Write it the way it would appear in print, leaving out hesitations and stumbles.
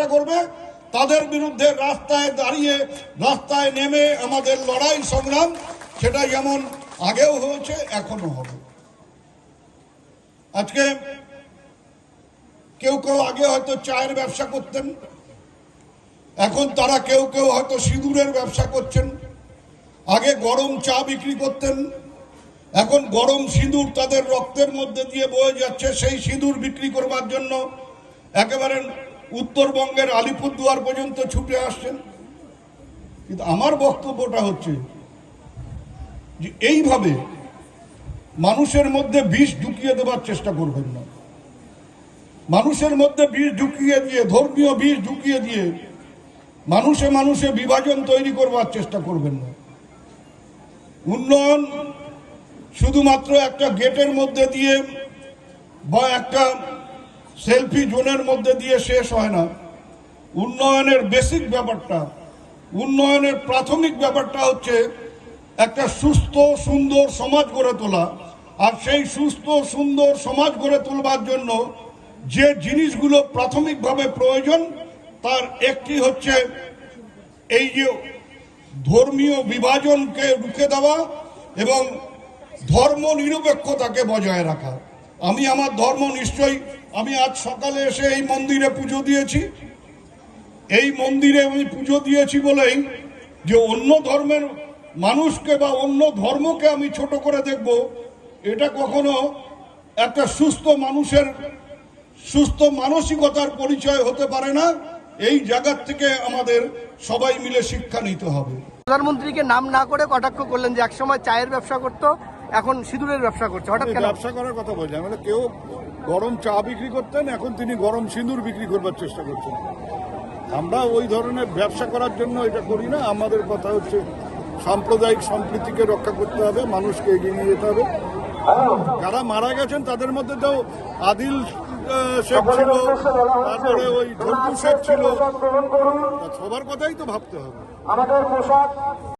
চেষ্টা করবে, তাদের বিরুদ্ধে রাস্তায় দাঁড়িয়ে রাস্তায় নেমে আমাদের লড়াই সংগ্রাম সেটা যেমন আগেও হয়েছে এখনো হবে। আজকে কেউ কেউ আগে হয়তো চায়ের ব্যবসা করতেন, এখন তারা কেউ কেউ হয়তো সিঁদুরের ব্যবসা করছেন। আগে গরম চা বিক্রি করতেন, এখন গরম সিঁদুর তাদের রক্তের মধ্যে দিয়ে বয়ে যাচ্ছে। সেই সিঁদুর বিক্রি করবার জন্য একেবারে উত্তরবঙ্গের আলিপুরদুয়ার পর্যন্ত ছুটে আসছেন। কিন্তু আমার বক্তব্যটা হচ্ছে যে এইভাবে মানুষের মধ্যে বিষ ঢুকিয়ে দেওয়ার চেষ্টা করবেন না। মানুষের মধ্যে বিষ ঢুকিয়ে দিয়ে, ধর্মীয় বিষ ঢুকিয়ে দিয়ে মানুষে মানুষে বিভাজন তৈরি করবার চেষ্টা করবেন না। উন্নয়ন শুধুমাত্র একটা গেটের মধ্যে দিয়ে বা একটা সেলফি জোনের মধ্যে দিয়ে শেষ হয় না। উন্নয়নের বেসিক ব্যাপারটা, উন্নয়নের প্রাথমিক ব্যাপারটা হচ্ছে একটা সুস্থ সুন্দর সমাজ গড়ে তোলা। আর সেই সুস্থ সুন্দর সমাজ গড়ে তোলবার জন্য যে জিনিসগুলো প্রাথমিকভাবে প্রয়োজন তার একটি হচ্ছে এই যে ধর্মীয় বিভাজনকে রুখে দেওয়া এবং ধর্ম নিরপেক্ষতাকে বজায় রাখা। আমি আমার ধর্ম নিশ্চয়ই, আমি আজ সকালে এসে এই মন্দিরে পুজো দিয়েছি। এই মন্দিরে আমি পুজো দিয়েছি বলেই যে অন্য ধর্মের মানুষকে বা অন্য ধর্মকে আমি ছোট করে দেখব, এটা কখনো একটা সুস্থ মানুষের সুস্থ মানসিকতার পরিচয় হতে পারে না। এই জায়গার থেকে আমাদের সবাই মিলে শিক্ষা নিতে হবে। প্রধানমন্ত্রীকে নাম না করে কটাক্ষ করলেন যে একসময় চায়ের ব্যবসা করতো, এখন সিঁদুরের ব্যবসা করছে। হঠাৎ কেন ব্যবসা করার কথা বলছি? মানে কেউ গরম চা বিক্রি করতেন, এখন তিনি গরম সিঁদুর বিক্রি করবার চেষ্টা করছেন। আমরা ওই ধরনের ব্যবসা করার জন্য এটা করি না। আমাদের কথা হচ্ছে সাম্প্রদায়িক সম্প্রীতিকে রক্ষা করতে হবে, মানুষকে এগিয়ে নিয়ে যেতে হবে। যারা মারা গেছেন তাদের মধ্যে তো আদিল শেখ ছিল, তারপরে ওই ঝন্টু শেখ ছিল, সবার কথাই তো ভাবতে হবে।